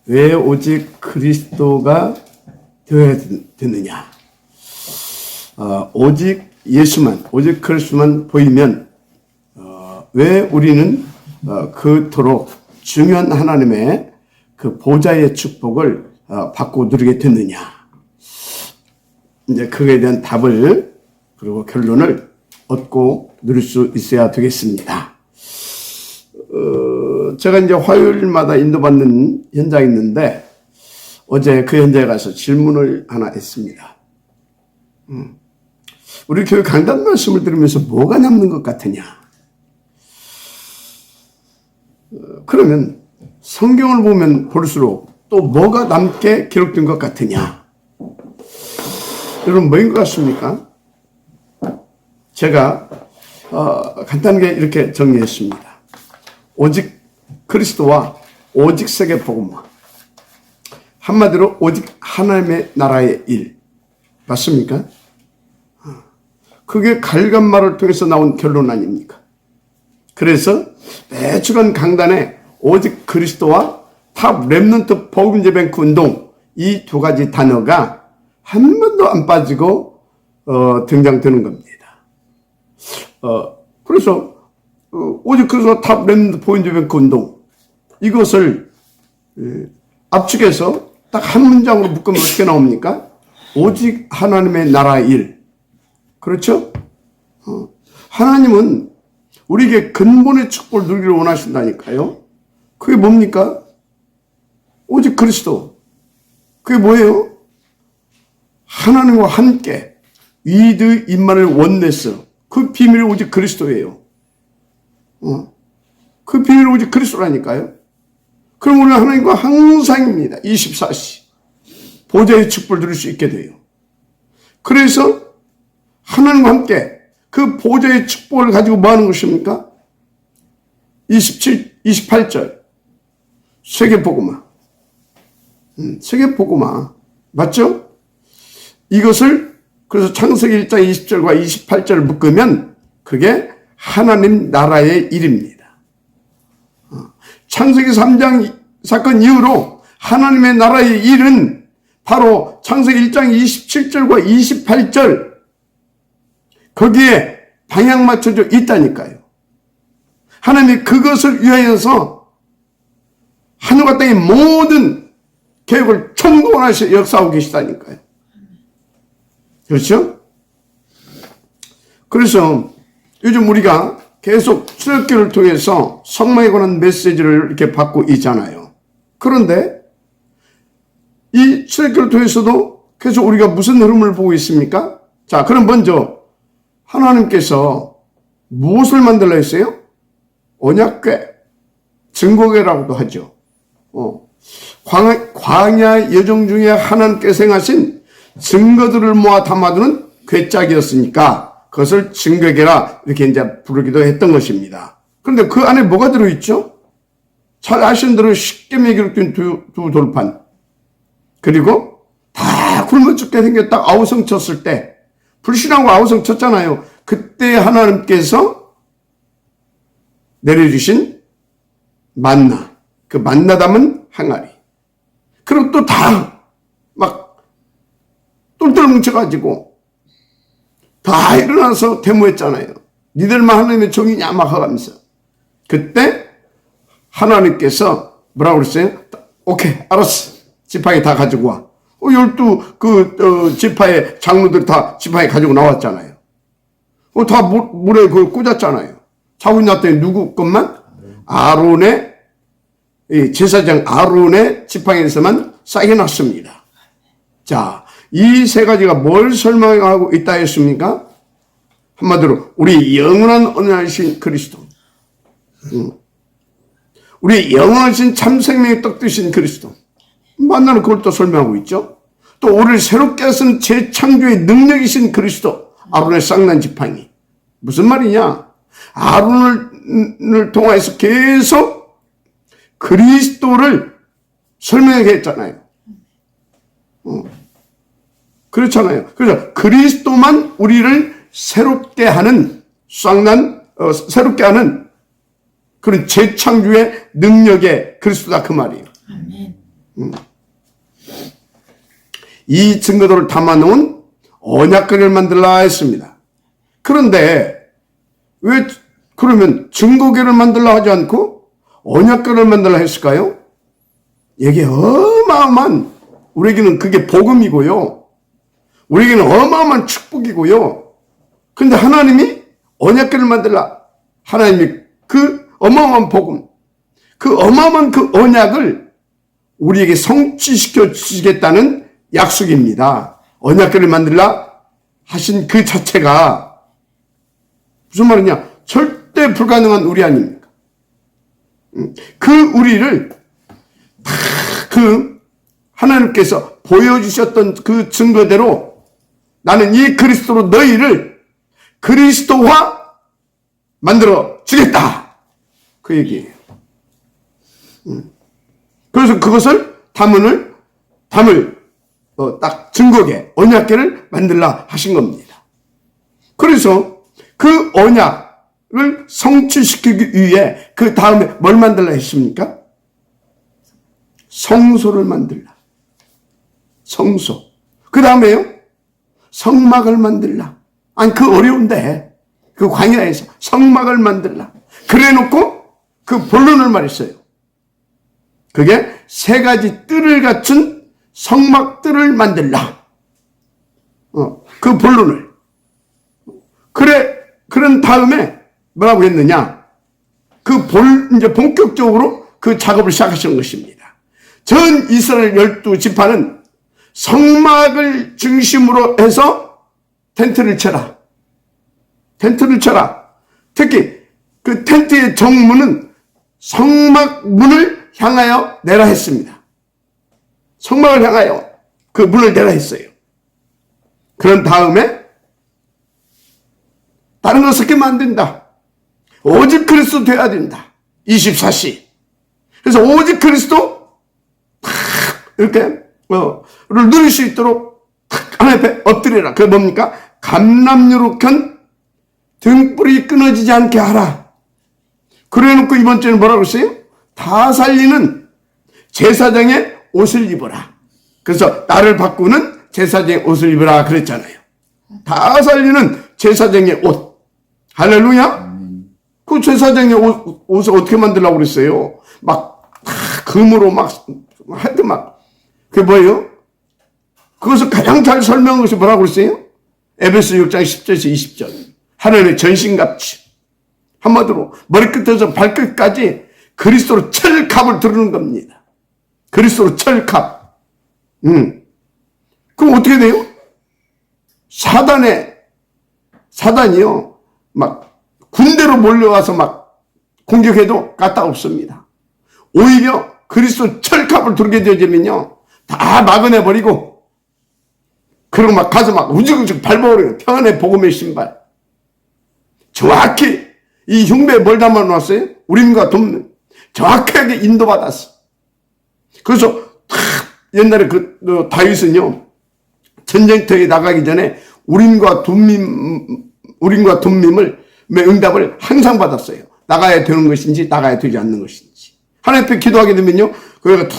왜 오직 그리스도가 되어야 되느냐? 오직 예수만, 오직 그리스도만 보이면 왜 우리는 그토록 중요한 하나님의 그 보좌의 축복을 받고 누리게 됐느냐? 이제 그에 대한 답을 그리고 결론을 얻고 누릴 수 있어야 되겠습니다. 제가 이제 화요일마다 인도받는 현장이 있는데 어제 그 현장에 가서 질문을 하나 했습니다. 우리 교회 강단 말씀을 들으면서 뭐가 남는 것 같으냐? 그러면 성경을 보면 볼수록 또 뭐가 남게 기록된 것 같으냐? 여러분 뭐인 것 같습니까? 제가 간단하게 이렇게 정리했습니다. 오직 그리스도와 오직 세계 복음화. 한마디로 오직 하나님의 나라의 일. 맞습니까? 그게 갈감말을 통해서 나온 결론 아닙니까? 그래서 매주간 강단에 오직 그리스도와 탑 렘넌트 복음제뱅크 운동 이 두 가지 단어가 한 번도 안 빠지고 등장되는 겁니다. 그래서 오직 그리스도와 탑 렘넌트 복음제뱅크 운동 이것을 압축해서 딱 한 문장으로 묶으면 어떻게 나옵니까? 오직 하나님의 나라의 일. 그렇죠? 하나님은 우리에게 근본의 축복을 누리기를 원하신다니까요. 그게 뭡니까? 오직 그리스도. 그게 뭐예요? 하나님과 함께 위드 임마누엘 원네스. 그 비밀이 오직 그리스도예요. 그 비밀이 오직 그리스도라니까요. 그럼 우리는 하나님과 항상입니다. 24시. 보좌의 축복을 누릴 수 있게 돼요. 그래서 하나님과 함께 그 보좌의 축복을 가지고 뭐 하는 것입니까? 28절. 세계복음화. 세계복음화. 맞죠? 이것을 그래서 창세기 1장 20절과 28절을 묶으면 그게 하나님 나라의 일입니다. 창세기 3장 사건 이후로 하나님의 나라의 일은 바로 창세기 1장 27절과 28절 거기에 방향 맞춰져 있다니까요. 하나님이 그것을 위하여서 하늘과 땅의 모든 계획을 총동원하셔 역사하고 계시다니까요. 그렇죠? 그래서 요즘 우리가 계속 출애굽기를 통해서 성막에 관한 메시지를 이렇게 받고 있잖아요. 그런데 이 출애굽기를 통해서도 계속 우리가 무슨 흐름을 보고 있습니까? 자, 그럼 먼저 하나님께서 무엇을 만들라 했어요? 언약궤, 증거궤라고도 하죠. 광야 여정 중에 하나님께서 행하신 증거들을 모아 담아두는 궤짝이었으니까 그것을 증거궤라 이렇게 이제 부르기도 했던 것입니다. 그런데 그 안에 뭐가 들어있죠? 잘 아시는 대로 십계명에 기록된 두 돌판. 그리고 다 굶어 죽게 생겼다 아우성 쳤을 때 불신하고 아우성 쳤잖아요. 그때 하나님께서 내려주신 만나. 그 만나 담은 항아리. 그리고 또 다 막 똘똘 뭉쳐가지고 다 일어나서 데모했잖아요. 니들만 하나님의 종이냐 막 하면서. 그때 하나님께서 뭐라고 그랬어요? 오케이, 알았어. 지팡이 다 가지고 와. 12 지파의 장로들 다 지팡이 가지고 나왔잖아요. 다 물에 꽂았잖아요. 자고 났더니 누구 것만? 아론의, 제사장 아론의 지팡이에서만 싸게 났습니다. 자, 이 세 가지가 뭘 설명하고 있다 했습니까? 한마디로 우리 영원한 언약이신 그리스도, 우리 영원하신 참생명의 떡 드신 그리스도, 만나는 그걸 또 설명하고 있죠. 또 우리를 새롭게 하신 재창조의 능력이신 그리스도, 아론의 쌍난 지팡이. 무슨 말이냐? 아론을 통해서 계속 그리스도를 설명하게 했잖아요. 그렇잖아요. 그래서 그리스도만 우리를 새롭게 하는 새롭게 하는 그런 재창조의 능력의 그리스도다 그 말이에요. 이 증거들을 담아놓은 언약궤를 만들라 했습니다. 그런데 왜 그러면 증거궤를 만들라 하지 않고 언약궤를 만들라 했을까요? 이게 어마어마한, 우리에게는 그게 복음이고요. 우리에게는 어마어마한 축복이고요. 근데 하나님이 언약궤를 만들라. 하나님이 그 어마어마한 복음, 그 어마어마한 그 언약을 우리에게 성취시켜 주시겠다는 약속입니다. 언약궤를 만들라 하신 그 자체가 무슨 말이냐? 절대 불가능한 우리 아닙니까? 그 우리를 다 그 하나님께서 보여주셨던 그 증거대로 나는 이 그리스도로 너희를 그리스도화 만들어 주겠다. 그 얘기예요. 그래서 그것을 담을 딱 증거계, 언약계를 만들라 하신 겁니다. 그래서 그 언약을 성취시키기 위해 그 다음에 뭘 만들라 했습니까? 성소를 만들라. 성소. 그 다음에요? 성막을 만들라. 아니, 그 어려운데, 그 광야에서 성막을 만들라. 그래 놓고 그 본론을 말했어요. 그게 세 가지 뜰을 갖춘 성막들을 만들라. 그 본론을. 그런 다음에 뭐라고 했느냐? 이제 본격적으로 그 작업을 시작하시는 것입니다. 전 이스라엘 12지파는 성막을 중심으로 해서 텐트를 쳐라. 텐트를 쳐라. 특히 그 텐트의 정문은 성막 문을 향하여 내라 했습니다. 성막을 향하여 그 문을 내라 했어요. 그런 다음에 다른 거 섞이면 안 된다. 오직 그리스도 돼야 된다. 24시. 그래서 오직 그리스도 이렇게 를 누릴 수 있도록 하나님 앞에 엎드리라. 그게 뭡니까? 감람유로 켠 등불이 끊어지지 않게 하라. 그래 놓고 이번 주에는 뭐라고 했어요? 다 살리는 제사장의 옷을 입어라. 그래서 나를 바꾸는 제사장의 옷을 입어라 그랬잖아요. 다 살리는 제사장의 옷. 할렐루야. 그 제사장의 옷을 어떻게 만들려고 그랬어요? 막 금으로 하여튼 그게 뭐예요? 그것을 가장 잘 설명한 것이 뭐라고 그랬어요? 에베소 6장 10절에서 20절. 하나님의 전신갑주. 한마디로 머리끝에서 발끝까지 그리스도로 철갑을 두르는 겁니다. 그리스도로 철갑. 그럼 어떻게 돼요? 사단이요. 막 군대로 몰려와서 막 공격해도 까딱없습니다. 오히려 그리스도 철갑을 두르게 되어지면요. 다 막아내버리고, 그리고 막 가서 막 우직우직 밟아버려요. 평안의 복음의 신발. 정확히 이 흉배에 뭘 담아놓았어요? 우림과 돕는. 정확하게 인도받았어. 그래서 옛날에 다윗은요, 전쟁터에 나가기 전에 우림과 둠밈을 응답을 항상 받았어요. 나가야 되는 것인지 나가야 되지 않는 것인지. 하나님 앞에 기도하게 되면요, 그가 탁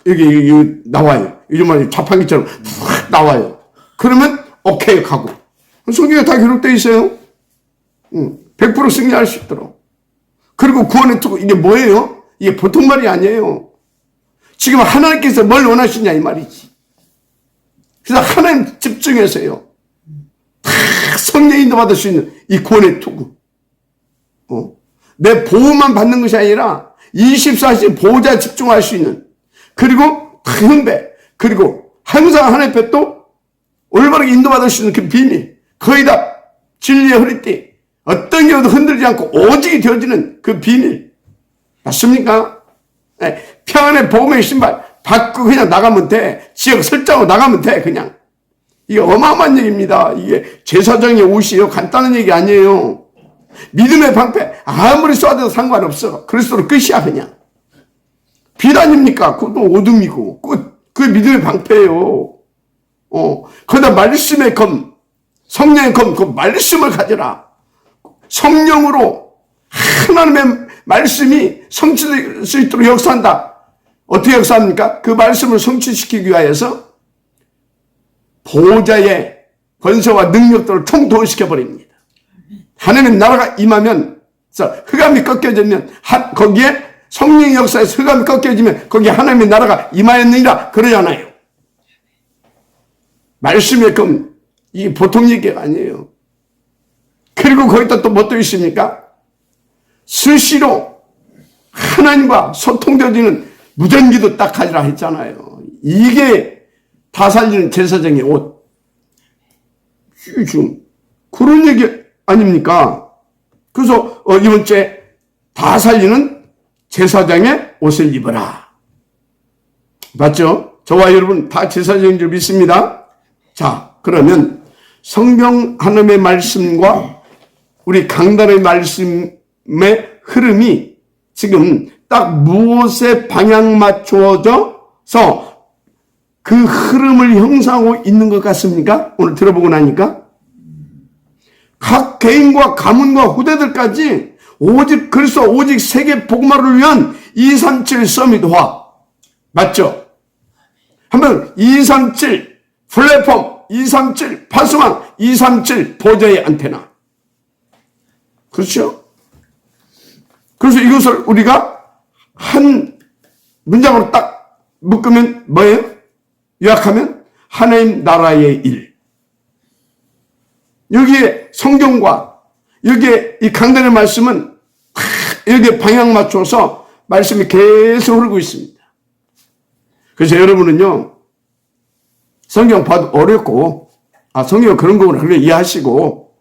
여기 나와요. 요즘 자판기처럼 탁 나와요. 그러면 오케이 가고. 성경에 다 기록되어 있어요. 100% 승리할 수 있도록. 그리고 구원의 투구, 이게 뭐예요? 이게 보통 말이 아니에요. 지금 하나님께서 뭘 원하시냐 이 말이지. 그래서 하나님 집중해서요. 다 성령 인도 받을 수 있는 이 구원의 투구. 내 보호만 받는 것이 아니라 24시 보호자 집중할 수 있는, 그리고 다 흉배, 그리고 항상 하나님 앞에 또 올바르게 인도받을 수 있는 그 비밀, 거의 다 진리의 허리띠, 어떤 경우도 흔들지 않고 오직이 되어지는 그 비밀. 맞습니까? 네, 평안의 복음의 신발 받고 그냥 나가면 돼. 지역 설정하고 나가면 돼. 그냥. 이게 어마어마한 얘기입니다. 이게 제사장의 옷이에요. 간단한 얘기 아니에요. 믿음의 방패 아무리 쏴도 상관없어. 그리스도로 끝이야 그냥. 빛 아닙니까? 그것도 어둠이고 그 믿음의 방패예요. 거기다 말씀의 검, 성령의 검, 그 말씀을 가져라. 성령으로 하나님의 말씀이 성취될 수 있도록 역사한다. 어떻게 역사합니까? 그 말씀을 성취시키기 위하여서 보호자의 권세와 능력들을 총동원시켜 버립니다. 하나님의 나라가 임하면, 흑암이 꺾여지면, 거기에 성령의 역사에서 흑암이 꺾여지면 거기에 하나님의 나라가 임하였느니라 그러잖아요. 말씀의 금, 이게 보통 얘기가 아니에요. 그리고 거기다 또 뭐 또 있습니까? 스시로 하나님과 소통되어지는 무전기도 딱 가지라 했잖아요. 이게 다 살리는 제사장의 옷. 지금 그런 얘기 아닙니까? 그래서 이번 주에 다 살리는 제사장의 옷을 입어라. 맞죠? 저와 여러분 다 제사장인 줄 믿습니다. 자, 그러면 성경 하나님의 말씀과 우리 강단의 말씀의 흐름이 지금 딱 무엇에 방향 맞추어져서 그 흐름을 형성하고 있는 것 같습니까? 오늘 들어보고 나니까 각 개인과 가문과 후대들까지 오직 세계 복음화를 위한 237 서밋화 맞죠? 한번 237 플랫폼, 237 파수망, 237 보좌의 안테나. 그렇죠? 그래서 이것을 우리가 한 문장으로 딱 묶으면 뭐예요? 요약하면 하나님 나라의 일. 여기에 성경과 여기에 이 강단의 말씀은 여기에 방향 맞춰서 말씀이 계속 흐르고 있습니다. 그래서 여러분은요, 성경 봐도 어렵고, 성경 그런 거구나. 그렇게 이해하시고,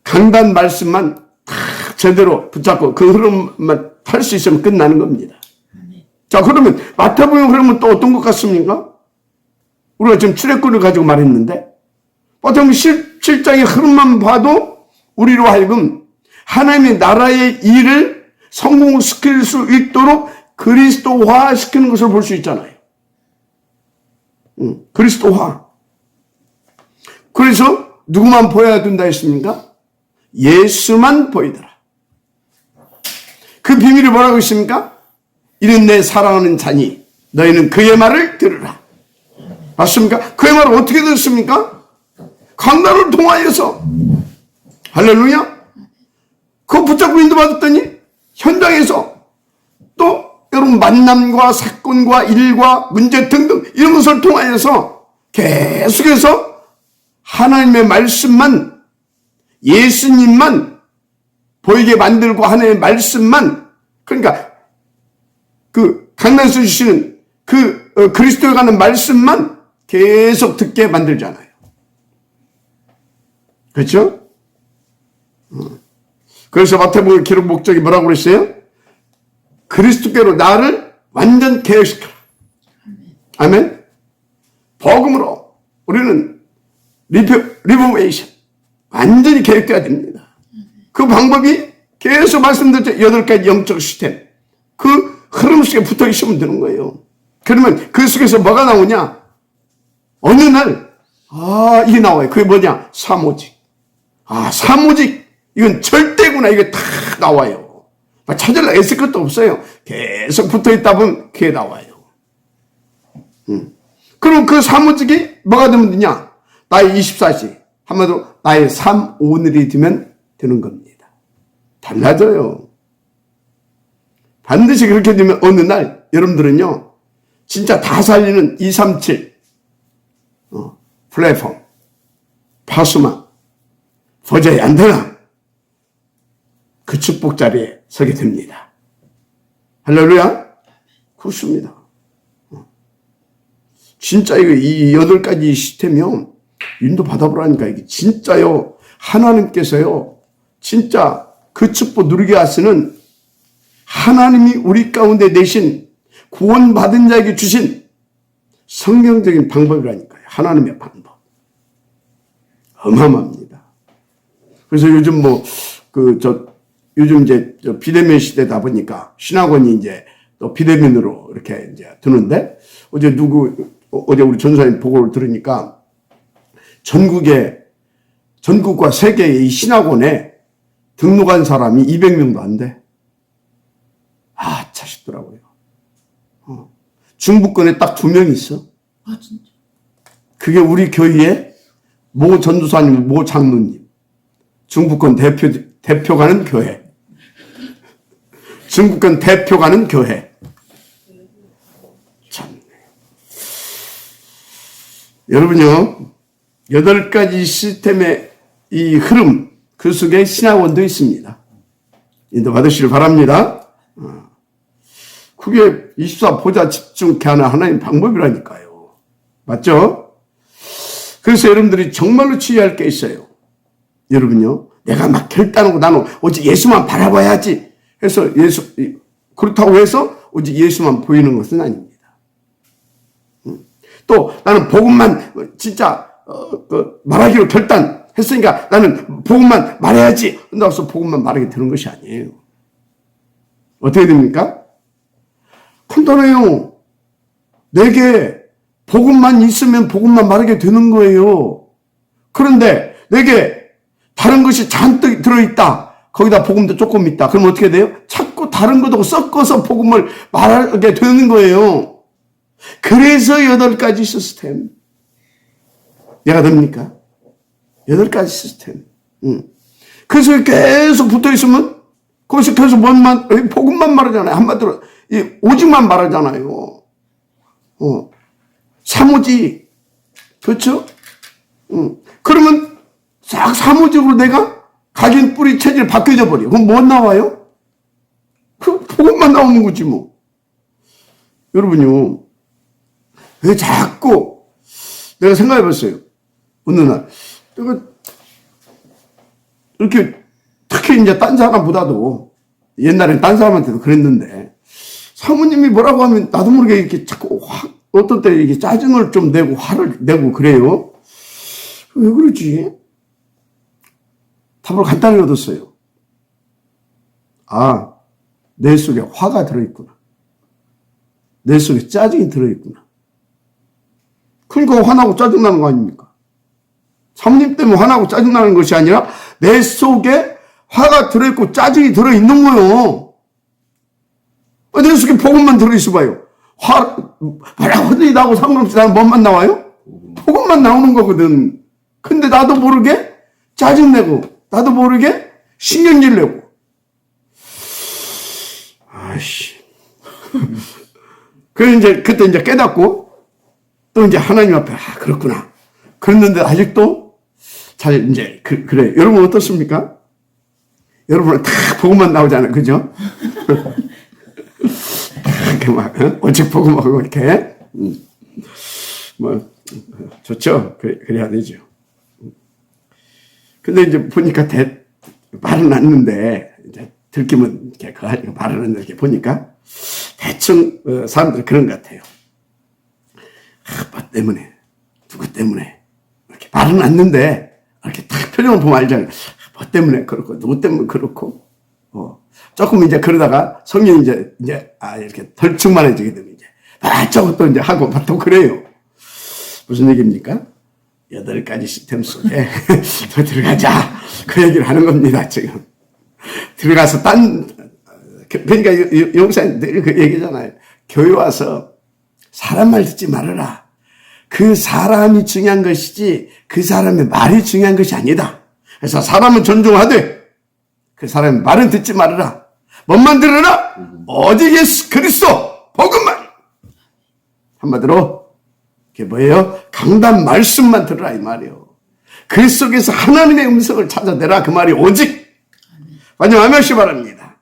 강단 말씀만 다 제대로 붙잡고 그 흐름만 탈 수 있으면 끝나는 겁니다. 자, 그러면 마태복음 그러면 또 어떤 것 같습니까? 우리가 지금 출애굽을 가지고 말했는데, 마태복음 17장의 흐름만 봐도 우리로 하여금 하나님의 나라의 일을 성공시킬 수 있도록 그리스도화 시키는 것을 볼 수 있잖아요. 그리스도화. 그래서 누구만 보여야 된다 했습니까? 예수만 보이더라. 그 비밀이 뭐라고 있습니까? 이는 내 사랑하는 자니 너희는 그의 말을 들으라. 맞습니까? 그의 말을 어떻게 듣습니까? 강단을 통하여서. 할렐루야. 그거 붙잡고 인도받았더니 현장에서 또 여러분 만남과 사건과 일과 문제 등등 이런 것을 통하여서 계속해서 하나님의 말씀만, 예수님만 보이게 만들고 하나님의 말씀만, 그러니까 그 강단에서 주시는 그 그리스도에 관한 말씀만 계속 듣게 만들잖아요. 그렇죠? 그래서 마태복음 기록 목적이 뭐라고 그랬어요? 그리스도께로 나를 완전 개혁시켜라. 아멘. 복음으로 우리는 리포메이션 완전히 개혁돼야 됩니다. 그 방법이 계속 말씀드렸죠. 8가지 영적 시스템. 그 흐름 속에 붙어 있으면 되는 거예요. 그러면 그 속에서 뭐가 나오냐? 어느 날 이게 나와요. 그게 뭐냐? 사모직. 사모직. 이건 절대구나. 이게 다 나와요. 찾으려 애쓸 것도 없어요. 계속 붙어 있다 보면 그게 나와요. 그럼 그 사무직이 뭐가 되면 되냐? 나의 24시. 한마디로 나의 삶 오늘이 되면 되는 겁니다. 달라져요. 반드시 그렇게 되면 어느 날 여러분들은요, 진짜 다 살리는 237 플랫폼, 파수마, 보좌의 안테나, 그 축복 자리에 서게 됩니다. 할렐루야. 그렇습니다. 진짜 이거 이 8가지 시스템이요, 인도 받아보라니까. 이게 진짜요, 하나님께서요, 진짜 그 축복 누리게 하시는 하나님이 우리 가운데 내신 구원받은 자에게 주신 성경적인 방법이라니까요. 하나님의 방법. 어마어마합니다. 그래서 요즘 요즘 이제 비대면 시대다 보니까 신학원이 이제 또 비대면으로 이렇게 이제 드는데, 어제 우리 전사님 보고를 들으니까 전국과 세계의 이 신학원에 등록한 사람이 200명도 안 돼. 참 싶더라고요. 중부권에 딱 2명 있어. 아, 진짜. 그게 우리 교회의 모 전도사님, 모 장로님. 중부권 대표 가는 교회. 중부권 대표 가는 교회. 참. 여러분요, 8가지 시스템의 이 흐름, 그 속에 신학원도 있습니다. 인도받으시길 바랍니다. 그게 24 보좌 집중케 하는 하나님 방법이라니까요. 맞죠? 그래서 여러분들이 정말로 주의할 게 있어요. 여러분요, 내가 막 결단하고 나는 오직 예수만 바라봐야지 해서 그렇다고 해서 오직 예수만 보이는 것은 아닙니다. 또 나는 복음만 진짜 말하기로 결단했으니까 나는 복음만 말해야지 한다고 해서 복음만 말하게 되는 것이 아니에요. 어떻게 됩니까? 간단해요. 내게 복음만 있으면 복음만 말하게 되는 거예요. 그런데 내게 다른 것이 잔뜩 들어있다. 거기다 복음도 조금 있다. 그럼 어떻게 돼요? 자꾸 다른 것하고 섞어서 복음을 말하게 되는 거예요. 그래서 8가지 시스템. 이해가 됩니까? 8가지 시스템. 그래서 계속 붙어 있으면 거기서 계속 복음만 말하잖아요. 한마디로 오직만 말하잖아요. 사무직. 그렇죠? 그러면 싹 사무직으로 내가 가진 뿌리 체질 바뀌어져 버려. 그럼 뭐 나와요? 그 복음만 나오는 거지 뭐. 여러분요, 왜 자꾸 내가 생각해 봤어요. 어느 날 내가 이렇게 특히 이제 딴 사람보다도 옛날엔 딴 사람한테도 그랬는데 사모님이 뭐라고 하면 나도 모르게 이렇게 자꾸 어떤 때 이렇게 짜증을 좀 내고 화를 내고 그래요. 왜 그러지? 답을 간단히 얻었어요. 아, 내 속에 화가 들어있구나. 내 속에 짜증이 들어있구나. 그러니까 화나고 짜증나는 거 아닙니까? 사모님 때문에 화나고 짜증나는 것이 아니라 내 속에 화가 들어있고 짜증이 들어있는 거예요. 내 속에 복음만 들어있어 봐요. 뭐라고 하더니 나하고 상관없이 나는 뭐만 나와요? 복음만 나오는 거거든. 근데 나도 모르게 짜증내고 나도 모르게 신경질 내고. 아이씨. 그때 이제 깨닫고 또 이제 하나님 앞에 그렇구나. 그랬는데 아직도 잘 이제 그래. 여러분 어떻습니까? 여러분은 다 복음만 나오잖아요. 그죠? 이렇게 막 오직 복음하고 이렇게 뭐 좋죠. 그래야 되죠. 근데 이제 보니까 말은 않는데 이제 들키면 이렇게 말은 않는데 이렇게 보니까 대충 사람들이 그런 것 같아요. 뭐 때문에 누구 때문에 이렇게 말은 않는데 이렇게 딱 표정을 보면 알잖아요. 뭐 때문에 그렇고 누구 때문에 그렇고 조금 이제 그러다가 성령이 이제 이렇게 덜 충만해지게 되면 이제 저것도 이제 하고 또 그래요. 무슨 얘기입니까? 8가지 시스템 속에 더 들어가자. 그 얘기를 하는 겁니다, 지금. 들어가서 그러니까 용사님 늘 그 얘기잖아요. 교회 와서 사람 말 듣지 말아라. 그 사람이 중요한 것이지 그 사람의 말이 중요한 것이 아니다. 그래서 사람은 존중하되 그 사람의 말은 듣지 말아라. 뭔만 들으라? 오직 예수 그리스도 복음만. 한마디로 그게 뭐예요? 강단 말씀만 들으라 이 말이에요. 그 속에서 하나님의 음성을 찾아내라 그 말이 오직. 완전 아멘시 바랍니다.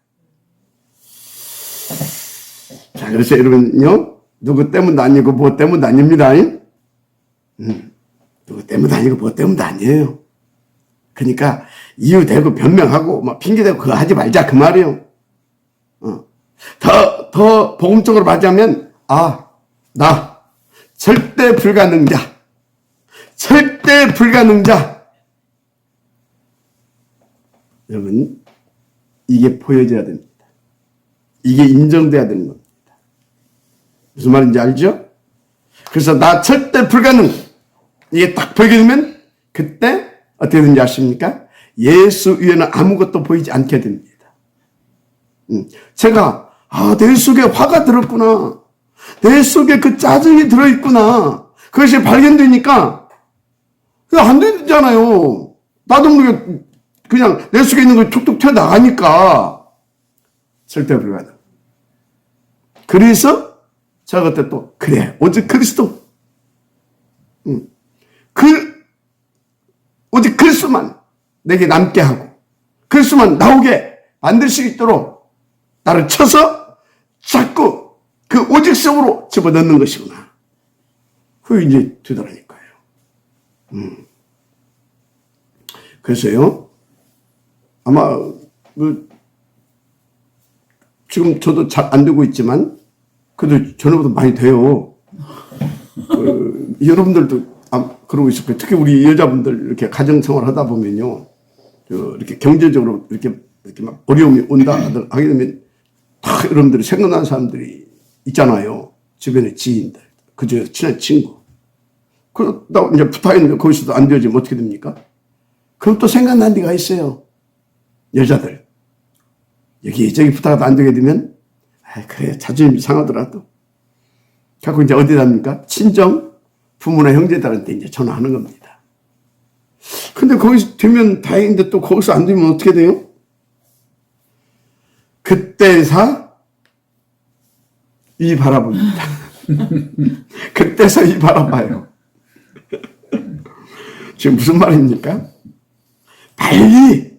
자, 그래서 여러분요, 누구 때문도 아니고 뭐 때문도 아닙니다. 누구 때문도 아니고 뭐 때문도 아니에요. 그러니까 이유 대고 변명하고 막 핑계 대고 그거 하지 말자 그 말이에요. 더 복음적으로 맞으면 나 절대 불가능자. 여러분, 이게 보여져야 됩니다. 이게 인정돼야 되는 겁니다. 무슨 말인지 알죠? 그래서 나 절대 불가능. 이게 딱 보이게 되면 그때 어떻게 되는지 아십니까? 예수 위에는 아무것도 보이지 않게 됩니다. 제가 내 속에 화가 들었구나. 내 속에 그 짜증이 들어있구나. 그것이 발견되니까 안 되잖아요. 나도 모르게 그냥 내 속에 있는 걸 툭툭 튀어나가니까 절대 불가능. 그래서 제가 그때 또 그래 오직 그리스도 오직 그리스도만 내게 남게 하고 그리스도만 나오게 만들 수 있도록 나를 쳐서 자꾸 그 오직 속으로 집어넣는 것이구나. 그게 이제 되더라니까요. 그래서요, 아마, 지금 저도 잘 안 되고 있지만, 그래도 전에보다 많이 돼요. 여러분들도 그러고 있을 거예요. 특히 우리 여자분들 이렇게 가정생활 하다 보면요, 이렇게 경제적으로 이렇게 막 어려움이 온다 하게 되면, 다 여러분들이 생각나는 사람들이 있잖아요. 주변의 지인들, 그저 친한 친구. 그러다 이제 붙어 있는데 거기서도 안 되어지면 어떻게 됩니까? 그럼 또 생각난 데가 있어요. 여자들. 여기저기 붙어가도 안 되게 되면, 그래, 자존심 상하더라도. 갖고 이제 어디 답니까? 친정, 부모나 형제들한테 이제 전화하는 겁니다. 근데 거기서 되면 다행인데 또 거기서 안 되면 어떻게 돼요? 그때서 이 바라봅니다. 그때서 이 바라봐요. 지금 무슨 말입니까? 빨리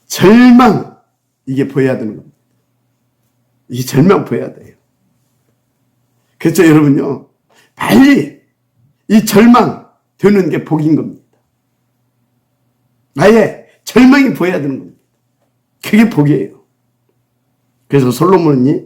절망 이게 보여야 되는 겁니다. 이 절망 보여야 돼요. 그래서 여러분요 빨리 이 절망 되는 게 복인 겁니다. 나의 절망이 보여야 되는 겁니다. 그게 복이에요. 그래서 솔로몬이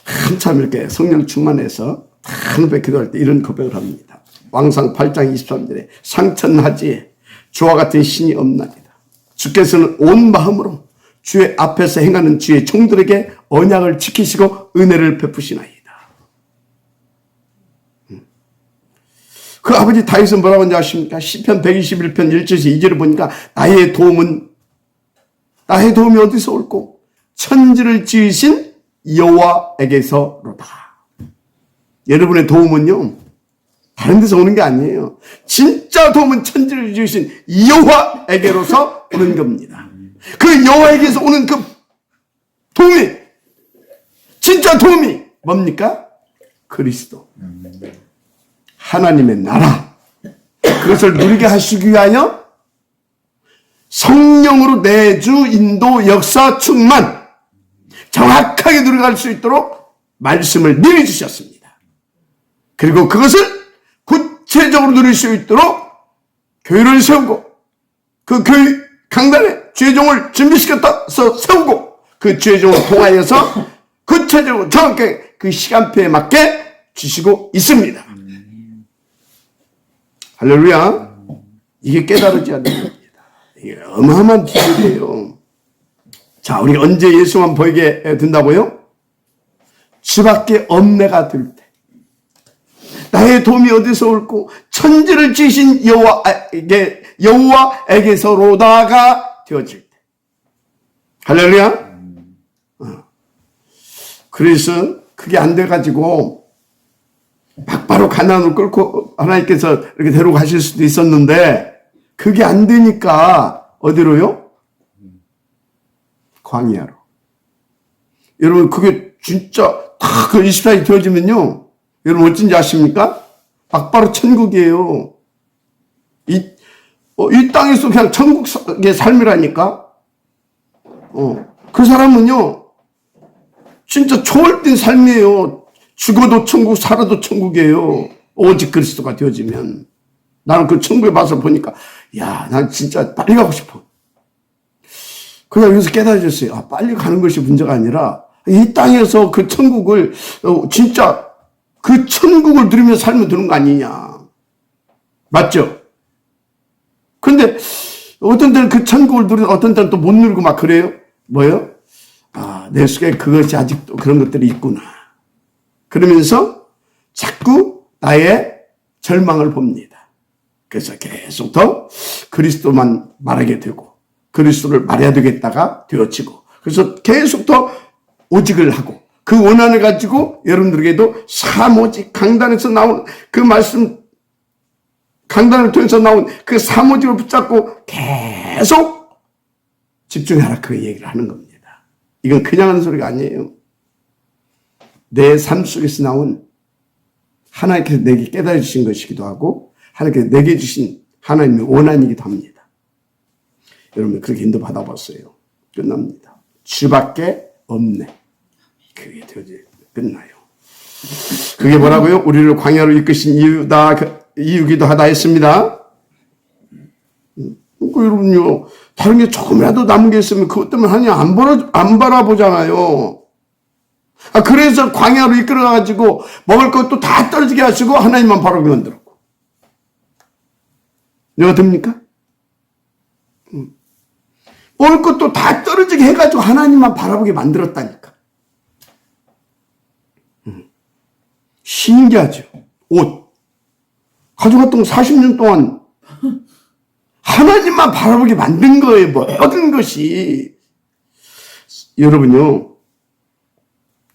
한참 이렇게 성령 충만해서 한번 기도할 때 이런 고백을 합니다. 왕상 8장 23절에 상천하지 주와 같은 신이 없나이다. 주께서는 온 마음으로 주의 앞에서 행하는 주의 종들에게 언약을 지키시고 은혜를 베푸시나이다. 그 아버지 다윗은 뭐라고 하는지 아십니까? 시편 121편 1절에서 2절을 보니까 나의 도움이 어디서 올꼬? 천지를 지으신 여호와에게서로다. 여러분의 도움은요 다른 데서 오는 게 아니에요. 진짜 도움은 천지를 지으신 여호와에게로서 오는 겁니다. 그 여호와에게서 오는 그 도움이 진짜 도움이 뭡니까? 그리스도. 하나님의 나라. 그것을 누리게 하시기 위하여 성령으로 내주 인도 역사 충만 정확하게 누려갈 수 있도록 말씀을 미리 주셨습니다. 그리고 그것을 구체적으로 누릴 수 있도록 교회를 세우고 그 교회 강단에 주의 종을 준비시켰다서 세우고 그 주의 종을 통하여서 구체적으로 정확하게 그 시간표에 맞게 주시고 있습니다. 할렐루야. 이게 깨달아지 않는 겁니다. 이게 어마어마한 기술이에요. 자, 우리가 언제 예수만 보이게 된다고요? 주밖에 없네가 될 때. 나의 도움이 어디서 올고 천지를 지으신 여호와에게서로다가 되어질 때. 할렐루야. 그래서 그게 안 돼가지고 막바로 가나안을 끌고 하나님께서 이렇게 데려가실 수도 있었는데 그게 안 되니까 어디로요? 광야로. 여러분 그게 진짜 다 그 24일이 되어지면요 여러분 어쩐지 아십니까? 막바로 천국이에요. 이 땅에서 그냥 천국의 삶이라니까. 그 사람은요 진짜 초월된 삶이에요. 죽어도 천국, 살아도 천국이에요. 오직 그리스도가 되어지면. 나는 그 천국의 맛을 보니까, 야, 난 진짜 빨리 가고 싶어. 그냥 여기서 깨달아졌어요. 아, 빨리 가는 것이 문제가 아니라, 이 땅에서 그 천국을, 진짜 그 천국을 누리며 살면 되는 거 아니냐. 맞죠? 근데, 어떤 때는 그 천국을 누리고, 어떤 때는 또 못 누리고 막 그래요? 뭐요? 아, 내 속에 그것이 아직도 그런 것들이 있구나. 그러면서 자꾸 나의 절망을 봅니다. 그래서 계속 더 그리스도만 말하게 되고 그리스도를 말해야 되겠다가 되어지고 그래서 계속 더 오직을 하고 그 원한을 가지고 여러분들에게도 사모직 강단에서 나온 그 말씀, 강단을 통해서 나온 그 사모직을 붙잡고 계속 집중하라, 그 얘기를 하는 겁니다. 이건 그냥 하는 소리가 아니에요. 내 삶 속에서 나온 하나님께서 내게 깨달아 주신 것이기도 하고 하나님께서 내게 주신 하나님의 원한이기도 합니다. 여러분 그렇게 인도 받아봤어요. 끝납니다. 주밖에 없네. 그게 되어지 끝나요. 그게 뭐라고요? 우리를 광야로 이끄신 이유기도 하다 했습니다. 여러분요, 다른 게 조금이라도 남은 게 있으면 그것 때문에 하나님 안 바라보잖아요. 그래서 광야로 이끌어가지고 먹을 것도 다 떨어지게 하시고 하나님만 바라보게 만들었고. 내가 됩니까? 먹을 것도 다 떨어지게 해가지고 하나님만 바라보게 만들었다니까. 신기하죠. 옷. 가져갔던 거 40년 동안 하나님만 바라보게 만든 거예요. 모든 것이. 여러분요.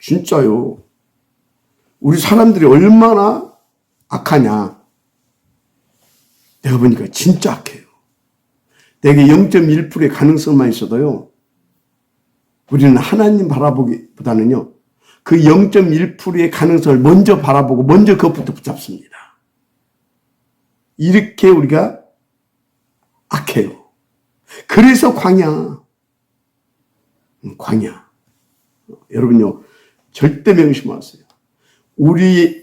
진짜요. 우리 사람들이 얼마나 악하냐. 내가 보니까 진짜 악해요. 내게 0.1%의 가능성만 있어도요. 우리는 하나님 바라보기보다는요. 그 0.1%의 가능성을 먼저 바라보고 먼저 그것부터 붙잡습니다. 이렇게 우리가 악해요. 그래서 광야. 여러분요. 절대 명심하세요. 우리가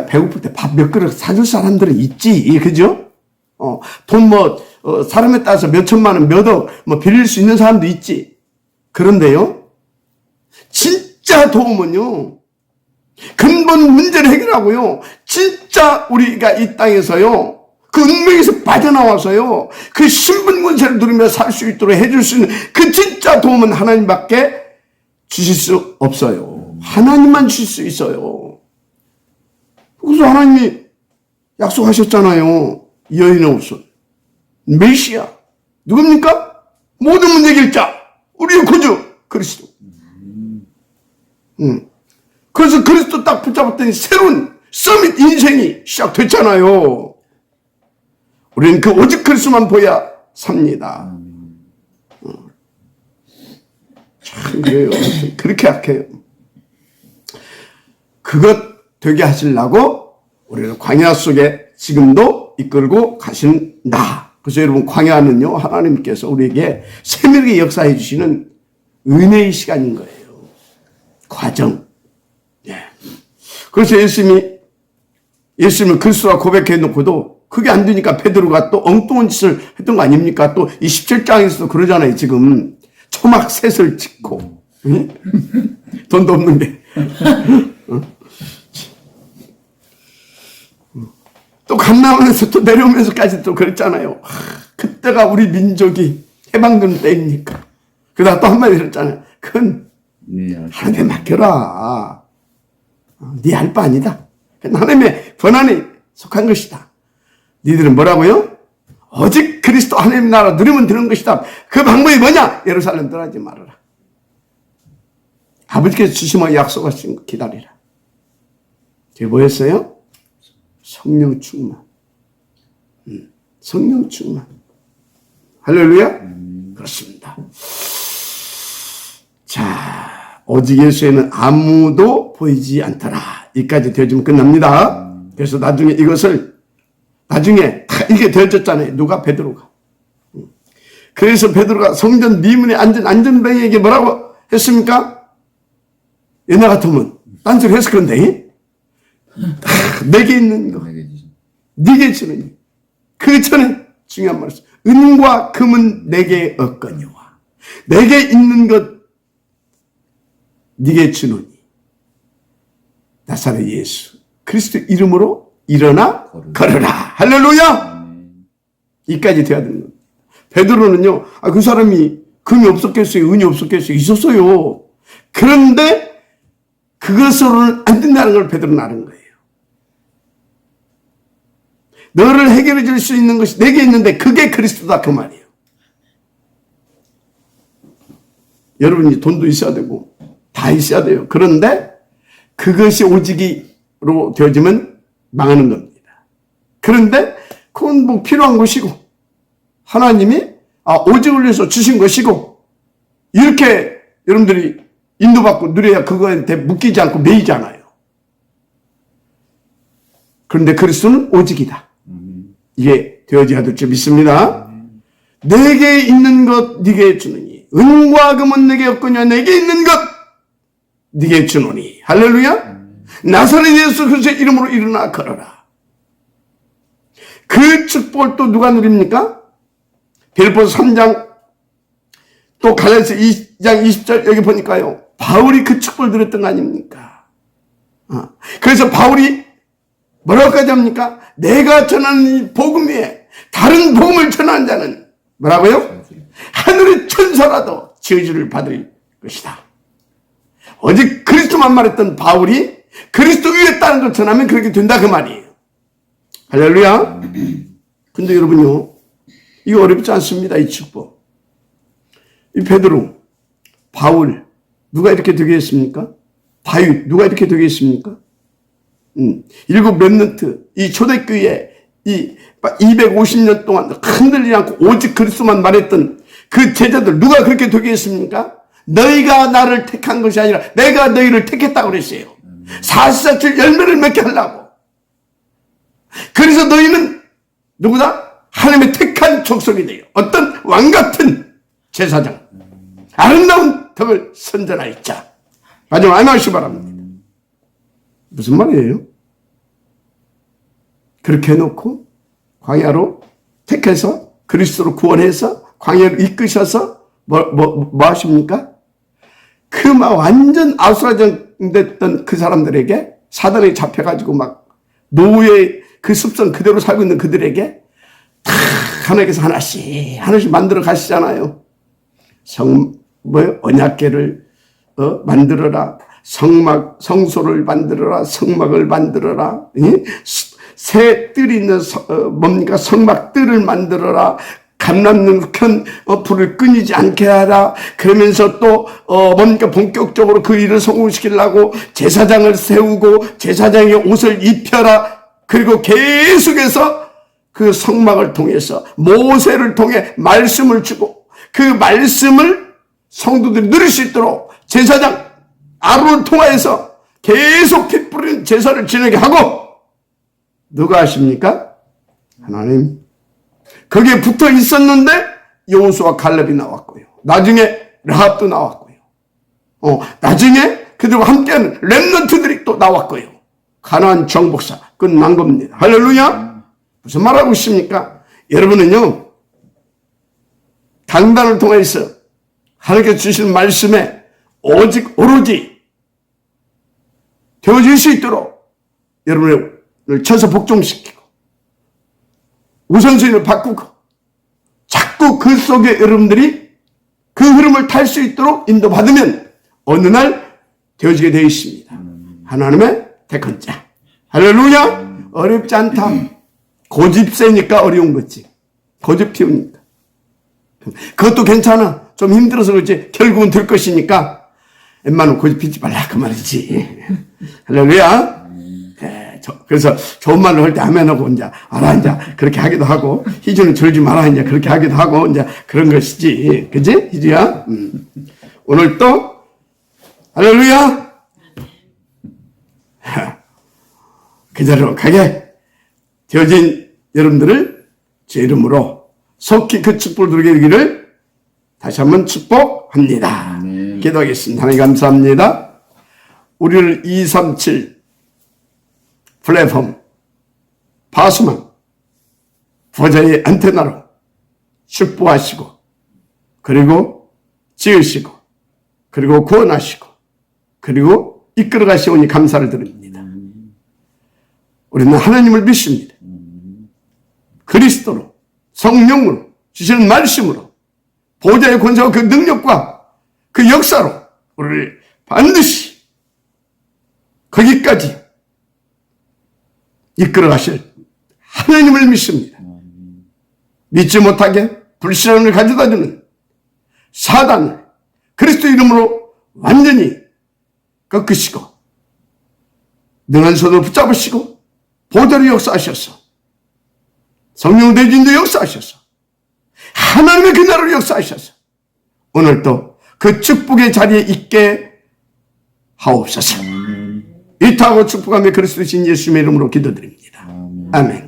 배고플 때 밥 몇 그릇 사줄 사람들은 있지. 그죠? 돈 사람에 따라서 몇 천만 원, 몇 억, 빌릴 수 있는 사람도 있지. 그런데요. 진짜 도움은요. 근본 문제를 해결하고요. 진짜 우리가 이 땅에서요. 그 운명에서 빠져나와서요. 그 신분권세를 누리며 살 수 있도록 해줄 수 있는 그 진짜 도움은 하나님밖에 주실 수 없어요. 하나님만 주실 수 있어요. 그래서 하나님이 약속하셨잖아요. 여인의 없어. 메시아. 누굽니까? 모든 문제 해결자. 우리의 구주. 그리스도. 그래서 그리스도 딱 붙잡았더니 새로운 서밋 인생이 시작됐잖아요. 우리는 그 오직 그리스도만 보야 삽니다. 참 그래요. 그렇게 약해요. 그것 되게 하시려고 우리는 광야 속에 지금도 이끌고 가신다. 그래서 여러분 광야는요. 하나님께서 우리에게 세밀하게 역사해 주시는 은혜의 시간인 거예요. 과정. 예. 그래서 예수님을 그리스도라 고백해 놓고도 그게 안 되니까 베드로가 또 엉뚱한 짓을 했던 거 아닙니까? 또 이 17장에서도 그러잖아요. 지금 초막 셋을 짓고 응? 돈도 없는데 또 감나원에서 또 내려오면서까지 또 그랬잖아요. 그때가 우리 민족이 해방된 때입니까? 그러다 또 한마디 했잖아요. 그건 하나님에 맡겨라. 네 할 바 아니다. 하나님의 권한에 속한 것이다. 니들은 뭐라고요? 오직 그리스도 하나님 나라 누리면 되는 것이다. 그 방법이 뭐냐? 예루살렘 떠나지 말아라. 아버지께서 주시면 약속하신 거 기다리라. 그게 뭐였어요? 성령 충만. 성령 충만. 할렐루야? 그렇습니다. 자, 오직 예수에는 아무도 보이지 않더라. 이까지 되어주면 끝납니다. 그래서 나중에 이게 되어졌잖아요. 누가? 베드로가. 그래서 베드로가 성전 미문에 앉은 안전뱅이에게 뭐라고 했습니까? 옛날 같으면 딴소리 했을 건데 내게 있는 거 네게 주는 그 전에 중요한 말이었어. 은과 금은 내게 없거니와 내게 있는 것 네게 주노니 나사렛 예수 그리스도 이름으로 일어나 걸어라. 할렐루야. 이까지 돼야 되는 겁니다. 베드로는요. 그 사람이 금이 없었겠어요? 은이 없었겠어요? 있었어요. 그런데 그것으로는 안 된다는 걸 베드로는 아는 거예요. 너를 해결해 줄 수 있는 것이 내게 있는데 그게 그리스도다 그 말이에요. 여러분이 돈도 있어야 되고 다 있어야 돼요. 그런데 그것이 오직이로 되어지면 망하는 겁니다. 그런데 그건 뭐 필요한 것이고 하나님이 오직을 위해서 주신 것이고 이렇게 여러분들이 인도받고 누려야 그거한테 묶이지 않고 매이잖아요. 그런데 그리스도는 오직이다. 이게 되어져야 될 줄 믿습니다. 내게 있는 것 네게 주느니 은과 금은 내게 없거니와 내게 있는 것 네게 주노니. 할렐루야. 나사렛 예수 그리스도의 이름으로 일어나 걸어라. 그 축복을 또 누가 누립니까? 빌립보서 3장 또 갈라디아서 2장 20절 여기 보니까요. 바울이 그 축복을 누렸던 거 아닙니까? 그래서 바울이 뭐라고까지 합니까? 내가 전하는 이 복음 위에 다른 복음을 전하는 자는 뭐라고요? 하늘의 천사라도 저주를 받을 것이다. 어제 그리스도만 말했던 바울이 그리스도 위에 다른 걸 전하면 그렇게 된다 그 말이에요. 할렐루야. 근데 여러분요, 이거 어렵지 않습니다. 이 축복. 이 베드로, 바울 누가 이렇게 되게 했습니까? 바윗 누가 이렇게 되게 했습니까? 일곱 렘넌트 이 초대교회 이 250년 동안 흔들리지 않고 오직 그리스도만 말했던 그 제자들 누가 그렇게 되게 했습니까? 너희가 나를 택한 것이 아니라 내가 너희를 택했다고 그랬어요. 44칠 열매를 맺게 하려고. 그래서 너희는 누구다? 하나님의 택한 족속이 돼요. 어떤 왕같은 제사장 아름다운 덕을 선전하였자. 마지막 아멘하시기 바랍니다. 무슨 말이에요? 그렇게 해놓고 광야로 택해서 그리스도로 구원해서 광야로 이끄셔서 뭐 하십니까? 그 막 완전 아수라장됐던 그 사람들에게 사단에 잡혀가지고 막 노예의 그 습성 그대로 살고 있는 그들에게 다 하나님께서 하나씩 만들어 가시잖아요. 언약궤를 만들어라. 성소를 만들어라. 성막을 만들어라. 새 뜰이 있는 성막 뜰을 만들어라. 감람는 큰 불을 끊이지 않게 하라. 그러면서 또 본격적으로 그 일을 성공시키려고 제사장을 세우고 제사장의 옷을 입혀라. 그리고 계속해서 그 성막을 통해서 모세를 통해 말씀을 주고 그 말씀을 성도들이 누릴 수 있도록 제사장 아론을 통하여서 계속 피 뿌리는 제사를 지내게 하고 누가 하십니까? 하나님. 거기에 붙어 있었는데 여호수아 칼렙이 나왔고요. 나중에 라합도 나왔고요. 나중에 그들과 함께하는 렘넌트들이 또 나왔고요. 가나안 정복사 끝난 겁니다. 할렐루야. 무슨 말하고 있습니까? 여러분은요 강단을 통해서 하나님께서 주시는 말씀에 오로지 되어질 수 있도록 여러분을 쳐서 복종시키고 우선순위를 바꾸고 자꾸 그 속에 여러분들이 그 흐름을 탈 수 있도록 인도받으면 어느 날 되어지게 되어 있습니다. 하나님의 택한 자. 할렐루야. 어렵지 않다. 고집세니까 어려운 거지. 고집 피우니까. 그것도 괜찮아. 좀 힘들어서 그렇지 결국은 될 것이니까 웬만하면 고집 피지 말라 그 말이지. 할렐루야. 그래서 좋은 말을 할 때 아멘하고 이제 알아 이제 그렇게 하기도 하고 희주는 절지 마라 이제 그렇게 하기도 하고 이제 그런 것이지. 그지? 희주야? 오늘 또 할렐루야. 그대로 가게 되어진 여러분들을 제 이름으로 속히 그 축복을 누리게 되기를 다시 한번 축복합니다. 기도하겠습니다. 하나님 감사합니다. 우리를 237 플랫폼 파수망 보좌의 안테나로 축복하시고 그리고 지으시고 그리고 구원하시고 그리고 이끌어 가시오니 감사를 드립니다. 우리는 하나님을 믿습니다. 그리스도로 성령으로 주시는 말씀으로 보좌의 권세와 그 능력과 그 역사로 우리를 반드시 거기까지 이끌어 가실 하나님을 믿습니다. 믿지 못하게 불신앙을 가져다 주는 사단을 그리스도 이름으로 완전히 꺾으시고 능한 손을 붙잡으시고 보좌로 역사하셔서 성령 대진도 역사하셔서 하나님의 그 나라로 역사하셔서 오늘도 그 축복의 자리에 있게 하옵소서. 이타하고 축복하며 그리스도신 예수님의 이름으로 기도드립니다. 아멘.